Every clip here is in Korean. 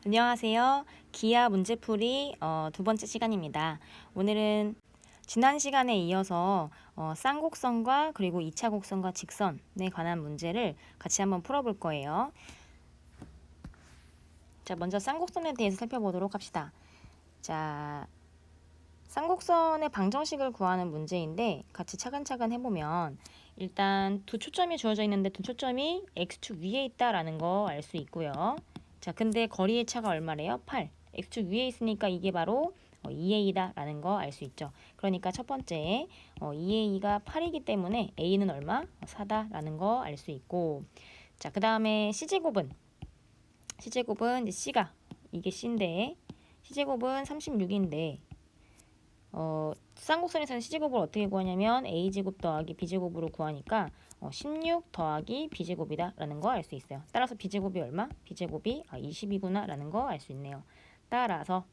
안녕하세요. 기하 문제풀이 두 번째 시간입니다. 오늘은 지난 시간에 이어서 쌍곡선과 그리고 2차 곡선과 직선에 관한 문제를 같이 한번 풀어볼 거예요. 자, 먼저 쌍곡선에 대해서 살펴보도록 합시다. 자, 쌍곡선의 방정식을 구하는 문제인데 같이 차근차근 해보면 일단 두 초점이 주어져 있는데 두 초점이 x축 위에 있다라는 거 알 수 있고요. 자, 근데 거리의 차가 얼마래요? 8. x축 위에 있으니까 이게 바로 2a다 라는 거 알 수 있죠. 그러니까 첫 번째 2a가 8이기 때문에 a는 얼마? 4다 라는 거 알 수 있고, 자, 그 다음에 c제곱은 이제 c가 이게 c인데 c제곱은 36인데 쌍곡선에서는 c제곱을 어떻게 구하냐면 a제곱 더하기 b제곱으로 구하니까 16 더하기 b제곱이다 라는 거 알 수 있어요. 따라서 b제곱이 얼마? b제곱이 20이구나 라는 거 알 수 있네요. 따라서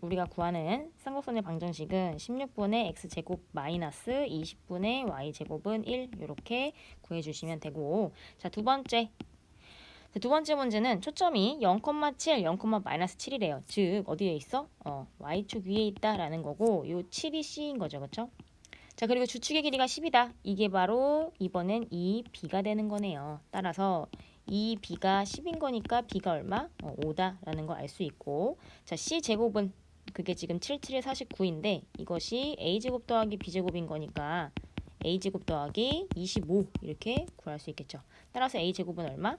우리가 구하는 쌍곡선의 방정식은 16분의 x제곱 마이너스 20분의 y제곱은 1 이렇게 구해주시면 되고, 자, 두 번째 문제는 초점이 0,7, 0,-7이래요. 즉 어디에 있어? y축 위에 있다라는 거고, 요 7이 c인 거죠, 그렇죠? 자, 그리고 주축의 길이가 10이다. 이게 바로 이번엔 2b가 되는 거네요. 따라서 2b가 10인 거니까 b가 얼마? 5다라는 거 알 수 있고, 자, c제곱은 그게 지금 77에 49인데 이것이 a제곱 더하기 b제곱인 거니까 a제곱 더하기 25 이렇게 구할 수 있겠죠. 따라서 a제곱은 얼마?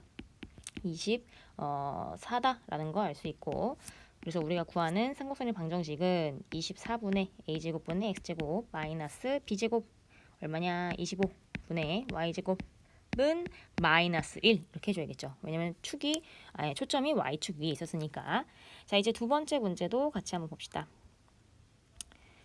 24다라는 거 알 수 있고, 그래서 우리가 구하는 쌍곡선의 방정식은 24분의 a제곱분의 x제곱 마이너스 b제곱 얼마냐? 25분의 y제곱은 마이너스 1 이렇게 해줘야겠죠. 왜냐면 초점이 y축 위에 있었으니까. 자, 이제 두 번째 문제도 같이 한번 봅시다.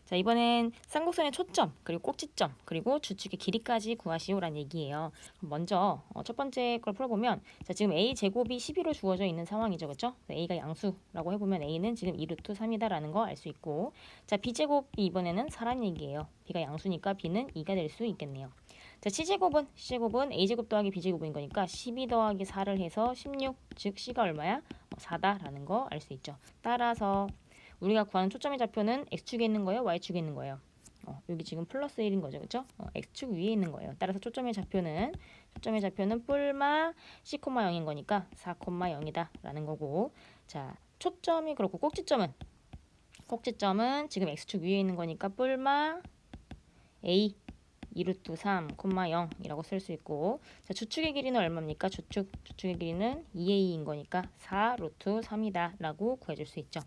자, 이번엔 쌍곡선의 초점, 그리고 꼭지점, 그리고 주축의 길이까지 구하시오라는 얘기예요. 먼저 첫 번째 걸 풀어보면, 자, 지금 a제곱이 12로 주어져 있는 상황이죠. 그렇죠? a가 양수라고 해보면 a는 지금 2루트 3이다라는 거 알 수 있고, 자, b제곱이 이번에는 4라는 얘기예요. b가 양수니까 b는 2가 될 수 있겠네요. 자, c제곱은 a제곱 더하기 b제곱인 거니까 12 더하기 4를 해서 16, 즉 c가 얼마야? 4다라는 거 알 수 있죠. 따라서 우리가 구하는 초점의 좌표는 x축에 있는 거예요? y축에 있는 거예요? 여기 지금 플러스 1인 거죠. 그렇죠? x축 위에 있는 거예요. 따라서 초점의 좌표는 뿔마 c,0인 거니까 4,0이다 라는 거고, 자, 초점이 그렇고 꼭지점은 지금 x축 위에 있는 거니까 뿔마 a 2루트 3, 0이라고 쓸 수 있고, 자, 주축의 길이는 얼마입니까? 주축의 길이는 2a인 거니까 4루트 3이다 라고 구해줄 수 있죠.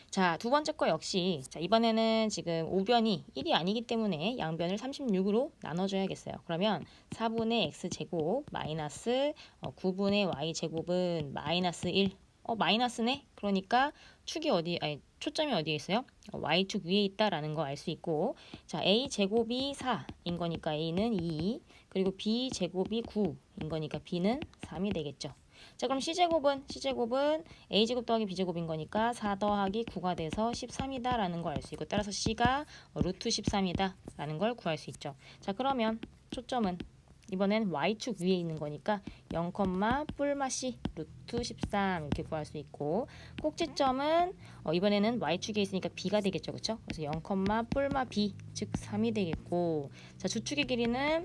자, 두 번째 거 역시, 자, 이번에는 지금 우변이 1이 아니기 때문에 양변을 36으로 나눠줘야겠어요. 그러면 4분의 x제곱 마이너스 9분의 y제곱은 마이너스 1. 마이너스네? 그러니까 초점이 어디에 있어요? y축 위에 있다라는 거 알 수 있고, 자, a제곱이 4인 거니까 a는 2, 그리고 b제곱이 9인 거니까 b는 3이 되겠죠. 자, 그럼 c제곱은 a제곱 더하기 b제곱인 거니까 4 더하기 9가 돼서 13이다 라는 걸 알 수 있고, 따라서 c가 루트 13이다 라는 걸 구할 수 있죠. 자, 그러면 초점은 이번엔 y축 위에 있는 거니까 0, 뿔마 c 루트 13 이렇게 구할 수 있고, 꼭지점은 이번에는 y축에 있으니까 b가 되겠죠. 그렇죠? 그래서 0, 뿔마 b 즉 3이 되겠고, 자, 주축의 길이는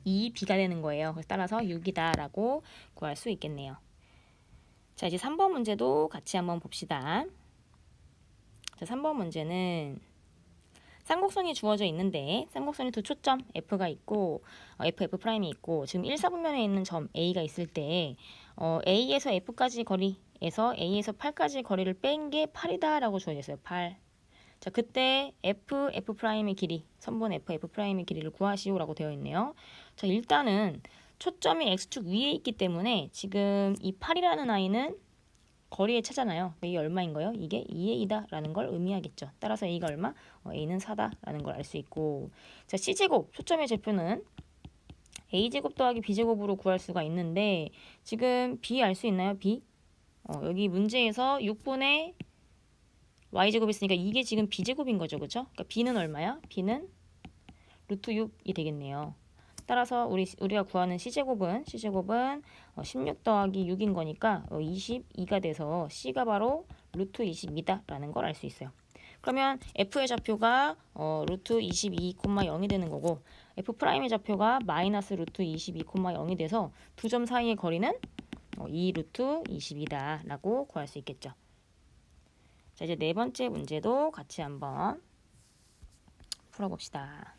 2b가 되는 거예요. 그래서 따라서 6이다 라고 구할 수 있겠네요. 자, 이제 3번 문제도 같이 한번 봅시다. 자, 3번 문제는 쌍곡선이 주어져 있는데 쌍곡선이 두 초점 F가 있고 F'이 있고, 지금 1, 4분면에 있는 점 A가 있을 때 A에서 F까지 거리에서 A에서 8까지 거리를 뺀 게 8이다 라고 주어져 있어요. 8. 자, 그때 F'의 길이, 선분 F'의 길이를 구하시오라고 되어 있네요. 자, 일단은 초점이 X축 위에 있기 때문에 지금 이 8이라는 아이는 거리의 차잖아요. 이게 얼마인 거예요? 이게 2a다 라는 걸 의미하겠죠. 따라서 a가 얼마? a는 4다 라는 걸 알 수 있고, 자, c제곱, 초점의 제표는 a제곱 더하기 b제곱으로 구할 수가 있는데 지금 b 알 수 있나요? b? 여기 문제에서 6분의 y제곱이 있으니까 이게 지금 b제곱인 거죠. 그렇죠? 그러니까 b는 얼마야? b는 루트 6이 되겠네요. 따라서 우리가 구하는 C제곱은 16 더하기 6인 거니까 22가 돼서 C가 바로 루트 22다 라는 걸 알 수 있어요. 그러면 F의 좌표가 루트 22,0이 되는 거고 F'의 좌표가 마이너스 루트 22,0이 돼서 두 점 사이의 거리는 2 루트 22다 라고 구할 수 있겠죠. 자, 이제 네 번째 문제도 같이 한번 풀어봅시다.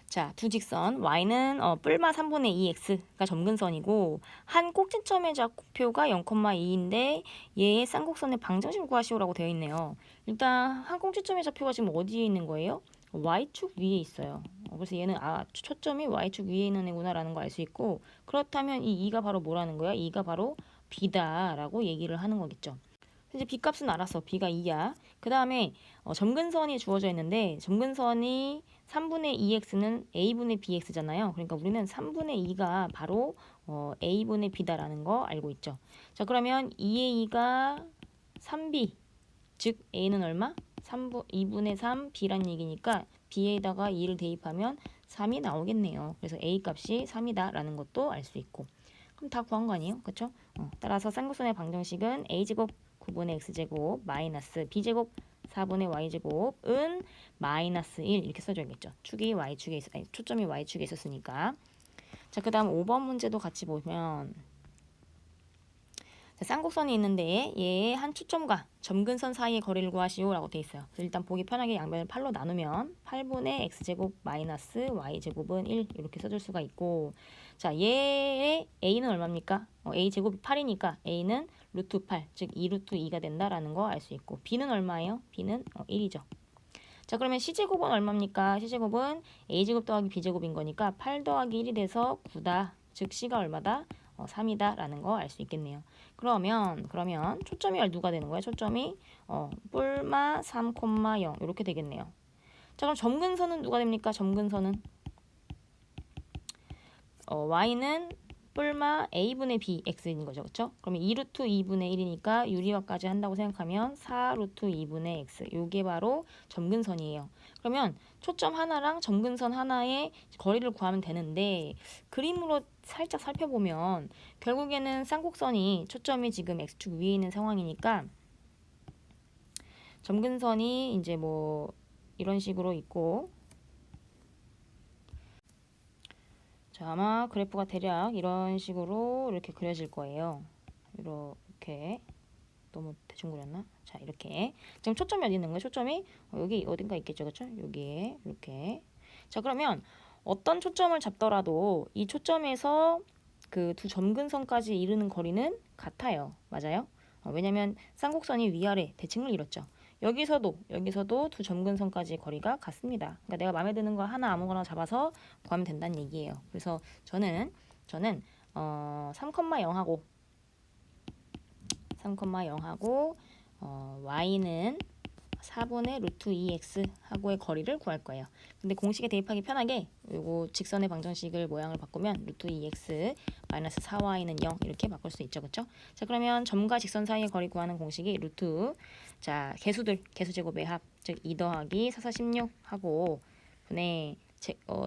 자, 두 직선 y는 뿔마 3분의 2x가 점근선이고 한 꼭지점의 좌표가 0,2인데 얘의 쌍곡선의 방정식을 구하시오라고 되어 있네요. 일단 한 꼭지점의 좌표가 지금 어디에 있는 거예요? y축 위에 있어요. 그래서 얘는 초점이 y축 위에 있는 애구나라는 거 알 수 있고, 그렇다면 이 2가 바로 뭐라는 거야? 2가 바로 b다라고 얘기를 하는 거겠죠. 이제 b 값은 알았어. b가 2야. 그 다음에 점근선이 주어져 있는데 점근선이 3분의 2x는 a분의 bx잖아요. 그러니까 우리는 3분의 2가 바로 a분의 b다라는 거 알고 있죠. 자, 그러면 2의 2가 3b, 즉 a는 얼마? 2분의 3 b란 얘기니까 b에다가 2를 대입하면 3이 나오겠네요. 그래서 a 값이 3이다라는 것도 알 수 있고. 그럼 다 구한 거 아니에요? 그렇죠? 따라서 쌍곡선의 방정식은 a제곱 9분의 x제곱 마이너스 b제곱 4분의 y제곱은 마이너스 1 이렇게 써줘야겠죠. 축이 y축에 초점이 y축에 있었으니까. 자, 그 다음 5번 문제도 같이 보면 자, 쌍곡선이 있는데 얘의 한 초점과 점근선 사이의 거리를 구하시오 라고 돼 있어요. 그래서 일단 보기 편하게 양변을 8로 나누면 8분의 x제곱 마이너스 y제곱은 1 이렇게 써줄 수가 있고, 자, 얘의 a는 얼마입니까? a제곱이 8이니까 a는 루트 8, 즉 2루트 2가 된다라는 거 알 수 있고, b는 얼마예요? b는 1이죠. 자, 그러면 c제곱은 얼마입니까? c제곱은 a제곱 더하기 b제곱인 거니까 8 더하기 1이 돼서 9다. 즉 c가 얼마다? 3이다 라는 거 알 수 있겠네요. 그러면 초점이 누가 되는 거예요? 초점이 뿔마 3,0 이렇게 되겠네요. 자, 그럼 점근선은 누가 됩니까? 점근선은 y는 뿔마 a분의 b x인 거죠. 그렇죠? 그러면 2루트 2분의 1이니까 유리화까지 한다고 생각하면 4루트 2분의 x. 요게 바로 점근선이에요. 그러면 초점 하나랑 점근선 하나의 거리를 구하면 되는데 그림으로 살짝 살펴보면 결국에는 쌍곡선이 초점이 지금 x축 위에 있는 상황이니까 점근선이 이제 뭐 이런 식으로 있고, 자, 아마 그래프가 대략 이런 식으로 이렇게 그려질 거예요. 이렇게 너무 대충 그렸나? 자, 이렇게 지금 초점이 어디 있는 거예요? 초점이 여기 어딘가 있겠죠, 그렇죠? 여기에 이렇게. 자, 그러면 어떤 초점을 잡더라도 이 초점에서 그 두 점근선까지 이르는 거리는 같아요. 맞아요? 왜냐면 쌍곡선이 위아래 대칭을 이뤘죠. 여기서도 두 점근선까지 거리가 같습니다. 그러니까 내가 마음에 드는 거 하나 아무거나 잡아서 구하면 된다는 얘기예요. 그래서 저는 3,0하고 y는 4분의 루트 2x 하고의 거리를 구할 거예요. 근데 공식에 대입하기 편하게 요거 직선의 방정식을 모양을 바꾸면 루트 2x 마이너스 4y는 0 이렇게 바꿀 수 있죠. 그렇죠? 자, 그러면 점과 직선 사이의 거리 구하는 공식이 루트, 자, 개수제곱의 합, 즉 2 더하기 4, 4, 16 하고 분의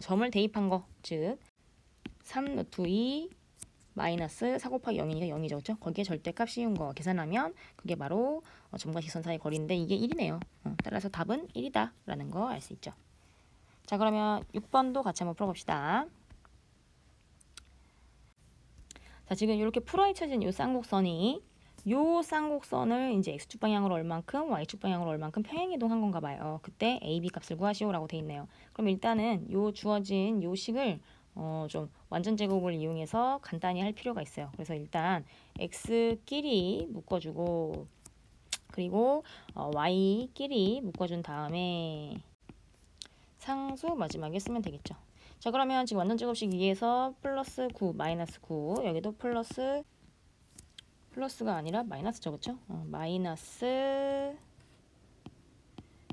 점을 대입한 거, 즉 3 루트 2 마이너스 4 곱하기 0이니까 0이죠. 그렇죠? 거기에 절대값 씌운 거 계산하면 그게 바로 점과 직선 사이의 거리인데 이게 1이네요. 따라서 답은 1이다 라는 거 알 수 있죠. 자, 그러면 6번도 같이 한번 풀어봅시다. 자, 지금 이렇게 풀어헤쳐진 이 쌍곡선이 요 쌍곡선을 이제 x축 방향으로 얼만큼 y축 방향으로 얼만큼 평행이동한 건가 봐요. 그때 a, b 값을 구하시오라고 돼 있네요. 그럼 일단은 요 주어진 요 식을 좀 완전 제곱을 이용해서 간단히 할 필요가 있어요. 그래서 일단 x끼리 묶어주고 그리고 y끼리 묶어준 다음에 상수 마지막에 쓰면 되겠죠. 자, 그러면 지금 완전 제곱식 위에서 플러스 9 마이너스 9 여기도 플러스가 아니라 마이너스죠. 그렇죠? 마이너스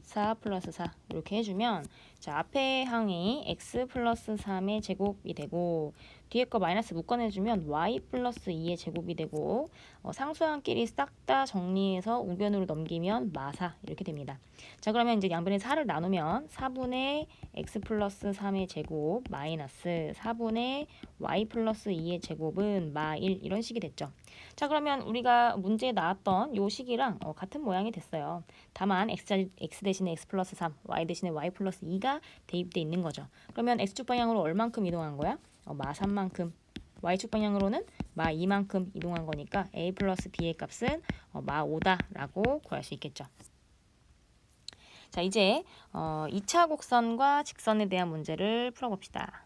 4 플러스 4 이렇게 해주면 자, 앞에 항이 x 플러스 3의 제곱이 되고 뒤에 거 마이너스 묶어내주면 y 플러스 2의 제곱이 되고 상수항끼리 싹 다 정리해서 우변으로 넘기면 마사 이렇게 됩니다. 자, 그러면 이제 양변에 4를 나누면 4분의 x 플러스 3의 제곱 마이너스 4분의 y 플러스 2의 제곱은 마1 이런 식이 됐죠. 자, 그러면 우리가 문제에 나왔던 요 식이랑 같은 모양이 됐어요. 다만 x 대신에 x 플러스 3, y 대신에 y 플러스 2가 대입돼 있는 거죠. 그러면 x축 방향으로 얼만큼 이동한 거야? 마 3만큼. y축 방향으로는 마 2만큼 이동한 거니까 a 플러스 b의 값은 마 5다라고 구할 수 있겠죠. 자, 이제 2차 곡선과 직선에 대한 문제를 풀어봅시다.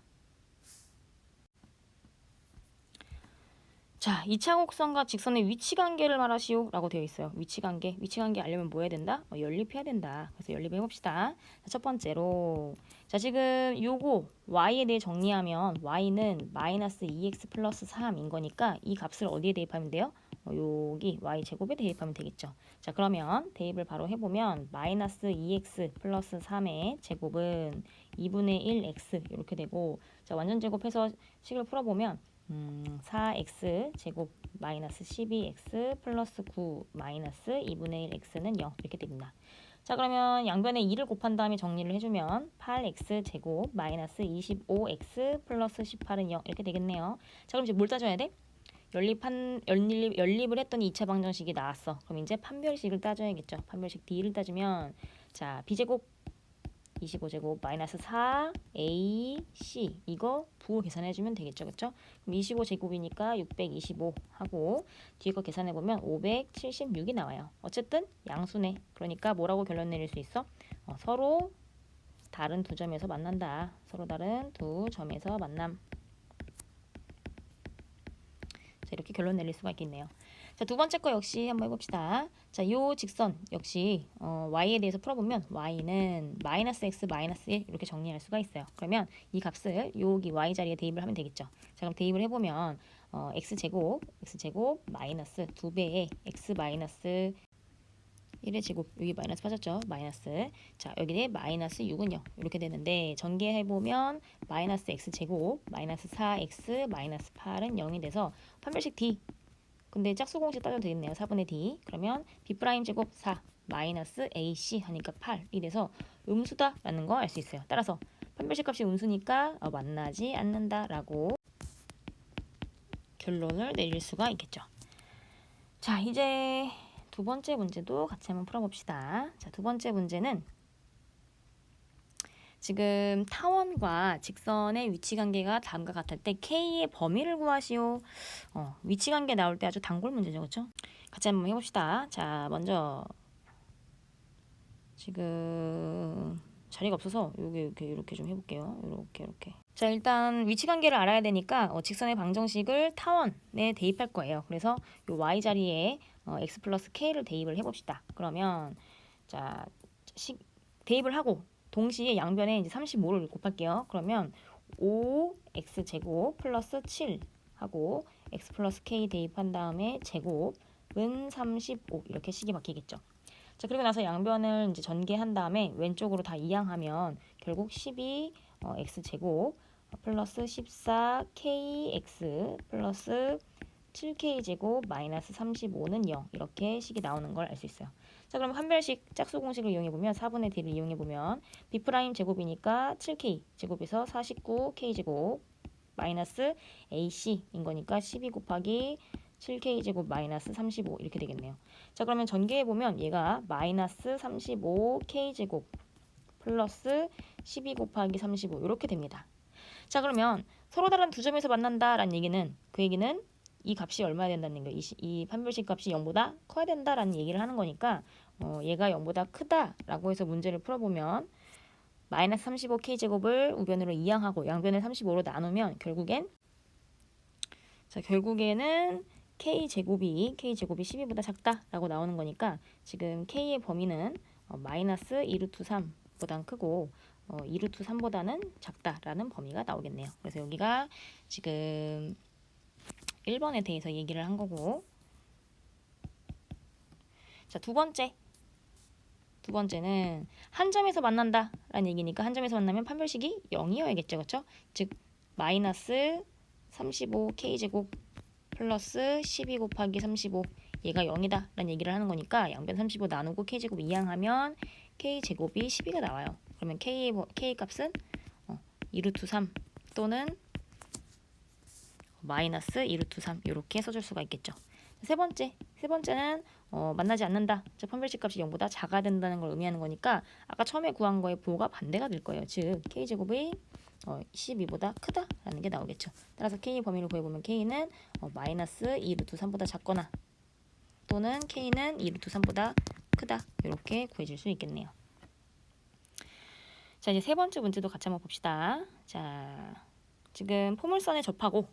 자, 2차 곡선과 직선의 위치관계를 말하시오 라고 되어 있어요. 위치관계 알려면 뭐 해야 된다? 연립해야 된다. 그래서 연립해봅시다. 자, 첫 번째로 자, 지금 요거 y에 대해 정리하면 y는 마이너스 2x 플러스 3인 거니까 이 값을 어디에 대입하면 돼요? 여기 y 제곱에 대입하면 되겠죠. 자, 그러면 대입을 바로 해보면 마이너스 2x 플러스 3의 제곱은 2분의 1x 이렇게 되고, 자, 완전 제곱해서 식을 풀어보면 4x 제곱 마이너스 12x 플러스 9 마이너스 2분의 1x는 0 이렇게 됩니다. 자, 그러면 양변에 2를 곱한 다음에 정리를 해주면 8x 제곱 마이너스 25x 플러스 18은 0 이렇게 되겠네요. 자, 그럼 이제 뭘 따져야 돼? 연립을 했더니 2차 방정식이 나왔어. 그럼 이제 판별식을 따져야겠죠. 판별식 D를 따지면 자, B제곱 25제곱 마이너스 4AC 이거 부호 계산해주면 되겠죠. 그쵸? 그럼 25제곱이니까 625 하고 뒤에 거 계산해보면 576이 나와요. 어쨌든 양수네. 그러니까 뭐라고 결론 내릴 수 있어? 서로 다른 두 점에서 만난다. 서로 다른 두 점에서 만남. 자, 이렇게 결론 내릴 수가 있겠네요. 자, 두 번째 거 역시 한번 해봅시다. 자, 요 직선 역시 y에 대해서 풀어보면 y는 마이너스 x 마이너스 1 이렇게 정리할 수가 있어요. 그러면 이 값을 여기 y 자리에 대입을 하면 되겠죠. 자, 그럼 대입을 해보면 x제곱 마이너스 2배의 x 마이너스 1의 제곱 여기 마이너스 빠졌죠. 마이너스 자 여기에 마이너스 6은 0 이렇게 되는데 전개해보면 마이너스 x제곱 마이너스 4x 마이너스 8은 0이 돼서 판별식 D 근데 짝수공식 따져도 되겠네요. 4분의 D 그러면 B 프라임 제곱 4 마이너스 AC 하니까 8이 돼서 음수다라는 거 알 수 있어요. 따라서 판별식 값이 음수니까 만나지 않는다라고 결론을 내릴 수가 있겠죠. 자, 이제 두 번째 문제도 같이 한번 풀어봅시다. 자, 두 번째 문제는 지금 타원과 직선의 위치관계가 다음과 같을 때 K의 범위를 구하시오. 위치관계 나올 때 아주 단골 문제죠. 그렇죠? 같이 한번 해봅시다. 자, 먼저 지금 자리가 없어서 이렇게 좀 해볼게요. 이렇게. 자, 일단 위치관계를 알아야 되니까 직선의 방정식을 타원에 대입할 거예요. 그래서 요 y 자리에 x 플러스 k를 대입을 해봅시다. 그러면 자 대입을 하고 동시에 양변에 이제 35를 곱할게요. 그러면 5x 제곱 플러스 7 하고 x 플러스 k 대입한 다음에 제곱은 35 이렇게 식이 바뀌겠죠. 자, 그리고 나서 양변을 이제 전개한 다음에 왼쪽으로 다 이항하면 결국 12 x 제곱 플러스 14 kx 플러스 7k 제곱 마이너스 35는 0 이렇게 식이 나오는 걸 알 수 있어요. 자, 그럼 한별식 짝수 공식을 이용해 보면 4분의 d를 이용해 보면 b 프라임 제곱이니까 7k 제곱에서 49k 제곱 마이너스 ac인 거니까 12 곱하기 7k 제곱 마이너스 35 이렇게 되겠네요. 자, 그러면 전개해 보면 얘가 마이너스 35k 제곱 플러스 12 곱하기 35 이렇게 됩니다. 자, 그러면 서로 다른 두 점에서 만난다라는 얘기는 그 얘기는 이 값이 얼마야 된다는 거예요. 이 판별식 값이 0보다 커야 된다라는 얘기를 하는 거니까 얘가 0보다 크다라고 해서 문제를 풀어보면 마이너스 35k 제곱을 우변으로 이항하고 양변을 35로 나누면 결국에는 k 제곱이 12보다 작다라고 나오는 거니까 지금 k의 범위는 마이너스 2루트 3보다 크고 2루트 3보다는 작다라는 범위가 나오겠네요. 그래서 여기가 지금 1번에 대해서 얘기를 한 거고, 자, 두 번째는 한 점에서 만난다라는 얘기니까 한 점에서 만나면 판별식이 0이어야겠죠. 그렇죠? 즉 마이너스 35 k제곱 플러스 12 곱하기 35 얘가 0이다 라는 얘기를 하는 거니까 양변 35 나누고 k제곱 이항하면 k제곱이 12가 나와요. 그러면 k 값은 2루트 3 또는 마이너스 2루트 3 이렇게 써줄 수가 있겠죠. 세 번째는 만나지 않는다. 즉 판별식 값이 0보다 작아야 된다는 걸 의미하는 거니까 아까 처음에 구한 거의 보호가 반대가 될 거예요. 즉 k제곱이 12보다 크다라는 게 나오겠죠. 따라서 k 범위를 구해보면 k는 마이너스 2루트 3보다 작거나 또는 k는 2루트 3보다 크다 이렇게 구해질 수 있겠네요. 자, 이제 세 번째 문제도 같이 한번 봅시다. 자, 지금 포물선에 접하고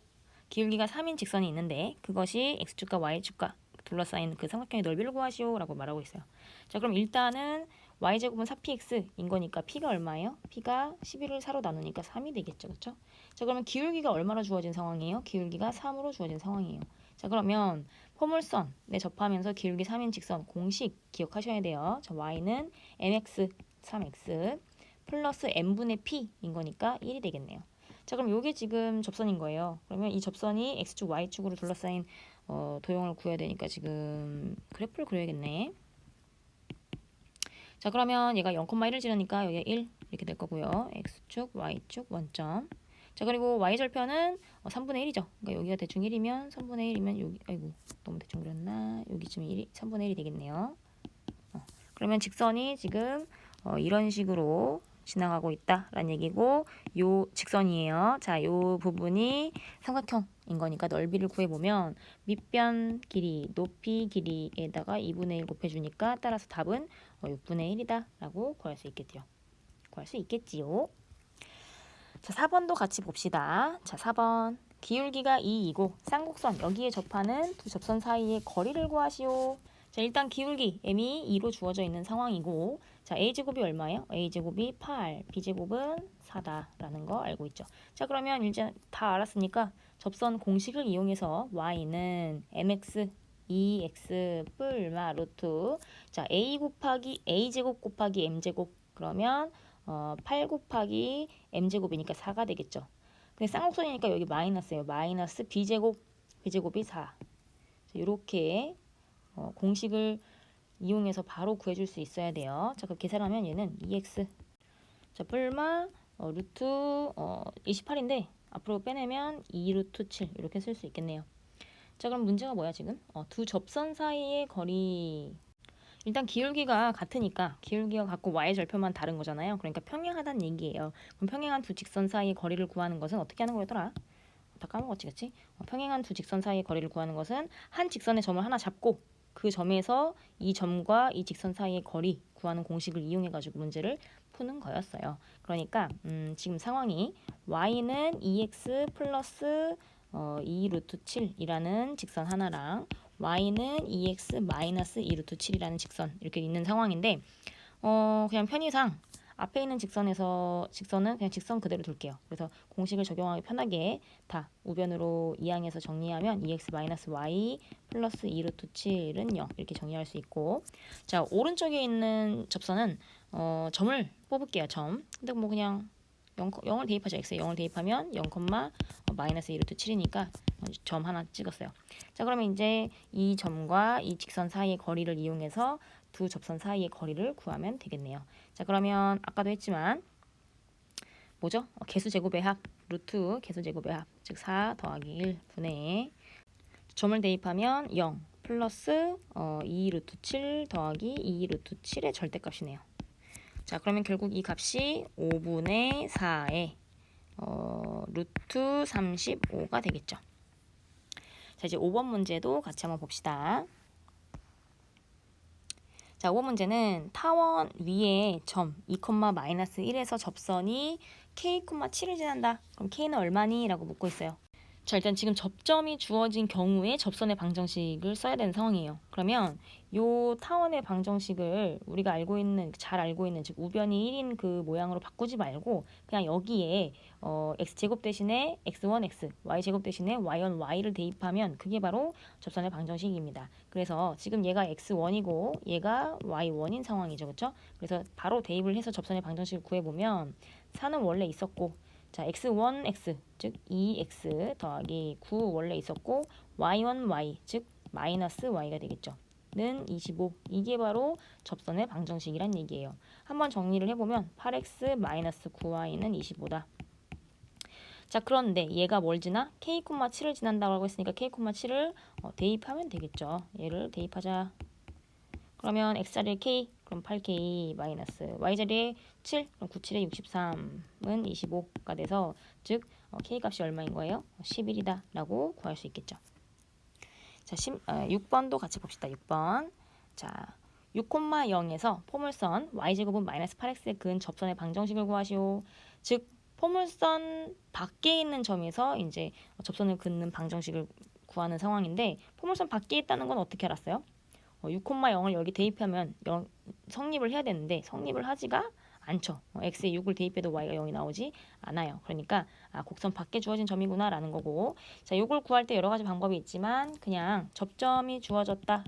기울기가 3인 직선이 있는데 그것이 x축과 y축과 둘러싸인 그 삼각형의 넓이를 구하시오 라고 말하고 있어요. 자, 그럼 일단은 y제곱은 4px인 거니까 p가 얼마예요? p가 11을 4로 나누니까 3이 되겠죠. 그렇죠? 자, 그러면 기울기가 얼마로 주어진 상황이에요? 기울기가 3으로 주어진 상황이에요. 자, 그러면 포물선에 접하면서 기울기 3인 직선 공식 기억하셔야 돼요. 자, y는 mx 3x 플러스 n분의 p인 거니까 1이 되겠네요. 자, 그럼 이게 지금 접선인 거예요. 그러면 이 접선이 x축, y축으로 둘러싸인 도형을 구해야 되니까 지금 그래프를 그려야겠네. 자, 그러면 얘가 0,1을 지르니까 여기가 1 이렇게 될 거고요. x축, y축 원점. 자, 그리고 y절편은 3분의 1이죠. 그러니까 여기가 대충 1이면 3분의 1이면 여기 아이고 너무 대충 그렸나? 여기쯤 3분의 1이 되겠네요. 그러면 직선이 지금 이런 식으로 지나가고 있다라는 얘기고 요 직선이에요. 자, 요 부분이 삼각형인 거니까 넓이를 구해보면 밑변 길이, 높이 길이에다가 2분의 1 곱해주니까 따라서 답은 6분의 1이다 라고 구할 수 있겠지요. 자, 4번도 같이 봅시다. 자, 4번 기울기가 2이고 쌍곡선 여기에 접하는 두 접선 사이의 거리를 구하시오. 자, 일단 기울기 m이 2로 주어져 있는 상황이고 자, a제곱이 얼마예요? a제곱이 8, b제곱은 4다라는 거 알고 있죠. 자, 그러면 이제 다 알았으니까 접선 공식을 이용해서 y는 mx 2x 뿔마 루트 자, a제곱 곱하기 m제곱 그러면 8 곱하기 m제곱이니까 4가 되겠죠. 근데 쌍곡선이니까 여기 마이너스예요. 마이너스 b제곱이 4. 이렇게 공식을 이용해서 바로 구해줄 수 있어야 돼요. 자, 그럼 계산하면 얘는 2x 자, 뿔마 루트 28인데 앞으로 빼내면 2 루트 7 이렇게 쓸 수 있겠네요. 자, 그럼 문제가 뭐야 지금? 두 접선 사이의 거리 일단 기울기가 같으니까 기울기가 같고 y 절편만 다른 거잖아요. 그러니까 평행하다는 얘기예요. 그럼 평행한 두 직선 사이의 거리를 구하는 것은 어떻게 하는 거였더라? 다 까먹었지, 그치? 평행한 두 직선 사이의 거리를 구하는 것은 한 직선의 점을 하나 잡고 그 점에서 이 점과 이 직선 사이의 거리 구하는 공식을 이용해가지고 문제를 푸는 거였어요. 그러니까 지금 상황이 y는 2x 플러스 2 루트 7이라는 직선 하나랑 y는 2x 마이너스 2 루트 7이라는 직선 이렇게 있는 상황인데 그냥 편의상 앞에 있는 직선은 그냥 직선 그대로 둘게요. 그래서 공식을 적용하기 편하게 다 우변으로 이항해서 정리하면 2x 마이너스 y 플러스 2 루트 7은 0 이렇게 정리할 수 있고 자, 오른쪽에 있는 접선은 점을 뽑을게요. 점. 근데 뭐 그냥 0을 대입하죠. x에 0을 대입하면 0, 마이너스 2 루트 7이니까 점 하나 찍었어요. 자, 그러면 이제 이 점과 이 직선 사이의 거리를 이용해서 두 접선 사이의 거리를 구하면 되겠네요. 자, 그러면 아까도 했지만 뭐죠? 개수 제곱의 합, 루트 개수 제곱의 합, 즉 4 더하기 1 분의 점을 대입하면 0 플러스 2 루트 7 더하기 2 루트 7의 절대값이네요. 자, 그러면 결국 이 값이 5분의 4의 루트 35가 되겠죠. 자, 이제 5번 문제도 같이 한번 봅시다. 자, 5번 문제는 타원 위에 점 2, 마이너스 1에서 접선이 k, 7을 지난다. 그럼 k는 얼마니? 라고 묻고 있어요. 자, 일단 지금 접점이 주어진 경우에 접선의 방정식을 써야 되는 상황이에요. 그러면 요 타원의 방정식을 우리가 잘 알고 있는 즉 우변이 1인 그 모양으로 바꾸지 말고 그냥 여기에 x제곱 대신에 x1, x, y제곱 대신에 y1, y를 대입하면 그게 바로 접선의 방정식입니다. 그래서 지금 얘가 x1이고 얘가 y1인 상황이죠. 그렇죠? 그래서 바로 대입을 해서 접선의 방정식을 구해보면 4는 원래 있었고 자, x1x 즉 2x 더하기 9 원래 있었고 y1y 즉 마이너스 y가 되겠죠. 는 25. 이게 바로 접선의 방정식이란 얘기예요. 한번 정리를 해보면 8x 마이너스 9y는 25다. 자, 그런데 얘가 뭘 지나? k,7을 지난다고 하고 있으니까 k,7을 대입하면 되겠죠. 얘를 대입하자. 그러면 x자리에 k, 그럼 8k 마이너스 y자리에 7, 그럼 9, 7에 63은 25가 돼서 즉 k 값이 얼마인 거예요? 11이다 라고 구할 수 있겠죠. 자, 6번도 같이 봅시다. 6번. 자, 6,0에서 포물선 y제곱은 마이너스 8x의 근 접선의 방정식을 구하시오. 즉 포물선 밖에 있는 점에서 이제 접선을 긋는 방정식을 구하는 상황인데 포물선 밖에 있다는 건 어떻게 알았어요? 6,0을 여기 대입하면 성립을 해야 되는데 성립을 하지가 않죠. x에 6을 대입해도 y가 0이 나오지 않아요. 그러니까 곡선 밖에 주어진 점이구나 라는 거고, 자, 이걸 구할 때 여러 가지 방법이 있지만 그냥 접점이 주어졌다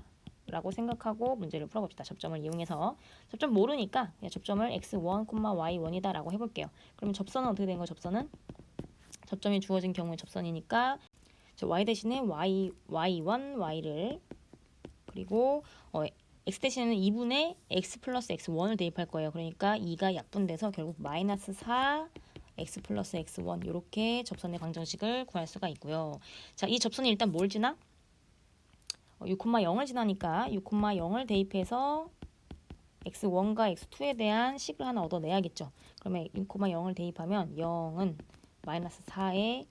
라고 생각하고 문제를 풀어봅시다. 접점을 이용해서. 접점 모르니까 그냥 접점을 x1, y1이다 라고 해볼게요. 그러면 접선은 어떻게 되는 거예요? 접점이 주어진 경우에 접선이니까 y 대신에 y1, y를 그리고 x 대신에는 2분의 x 플러스 x1을 대입할 거예요. 그러니까 2가 약분돼서 결국 마이너스 4 x 플러스 x1 이렇게 접선의 방정식을 구할 수가 있고요. 자, 이 접선이 일단 뭘 지나? 6,0을 지나니까 6,0을 대입해서 x1과 x2에 대한 식을 하나 얻어내야겠죠. 그러면 6,0을 대입하면 0은 마이너스 4에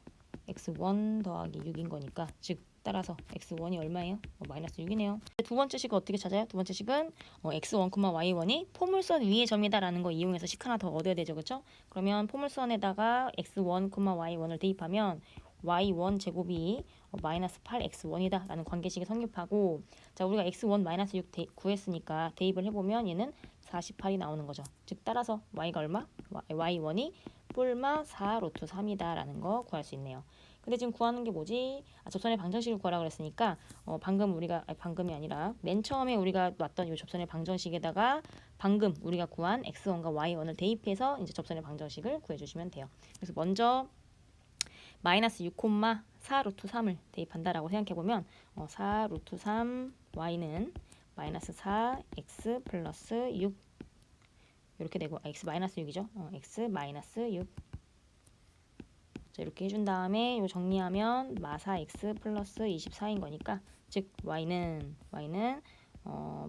x1 더하기 6인 거니까 즉 따라서 x1이 얼마예요? 마이너스 6이네요. 두 번째 식은 어떻게 찾아요? 두 번째 식은 x1, y1이 포물선 위의 점이다 라는 거 이용해서 식 하나 더 얻어야 되죠. 그렇죠? 그러면 포물선에다가 x1, y1을 대입하면 y1 제곱이 마이너스 8x1이다 라는 관계식이 성립하고, 자, 우리가 x1 마이너스 6 구했으니까 대입을 해보면 얘는 48이 나오는 거죠. 즉 따라서 y가 얼마? y1이 뿔마 4 루트 3이다 라는 거 구할 수 있네요. 근데 지금 구하는 게 뭐지? 접선의 방정식을 구하라 그랬으니까 방금이 아니라 맨 처음에 우리가 놨던 이 접선의 방정식에다가 방금 우리가 구한 x1과 y1을 대입해서 이제 접선의 방정식을 구해주시면 돼요. 그래서 먼저 마이너스 6,4 루트 3을 대입한다라고 생각해보면 4 루트 3 y는 마이너스 4 x 플러스 6 이렇게 되고 x 마이너스 6이죠. x 마이너스 6 자, 이렇게 해준 다음에 요 정리하면 마사 x 플러스 24인 거니까 즉 y는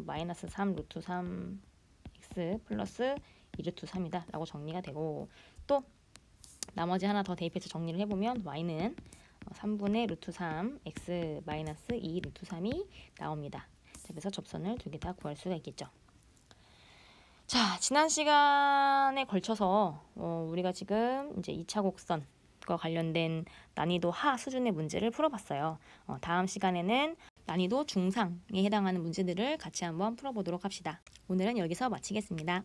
마이너스 3 루트 3 x 플러스 2 루트 3이다 라고 정리가 되고, 또 나머지 하나 더 대입해서 정리를 해보면 y는 3분의 루트 3 x 마이너스 2 루트 3이 나옵니다. 자, 그래서 접선을 두 개 다 구할 수가 있겠죠. 자, 지난 시간에 걸쳐서 우리가 지금 이제 2차 곡선과 관련된 난이도 하 수준의 문제를 풀어봤어요. 다음 시간에는 난이도 중상에 해당하는 문제들을 같이 한번 풀어보도록 합시다. 오늘은 여기서 마치겠습니다.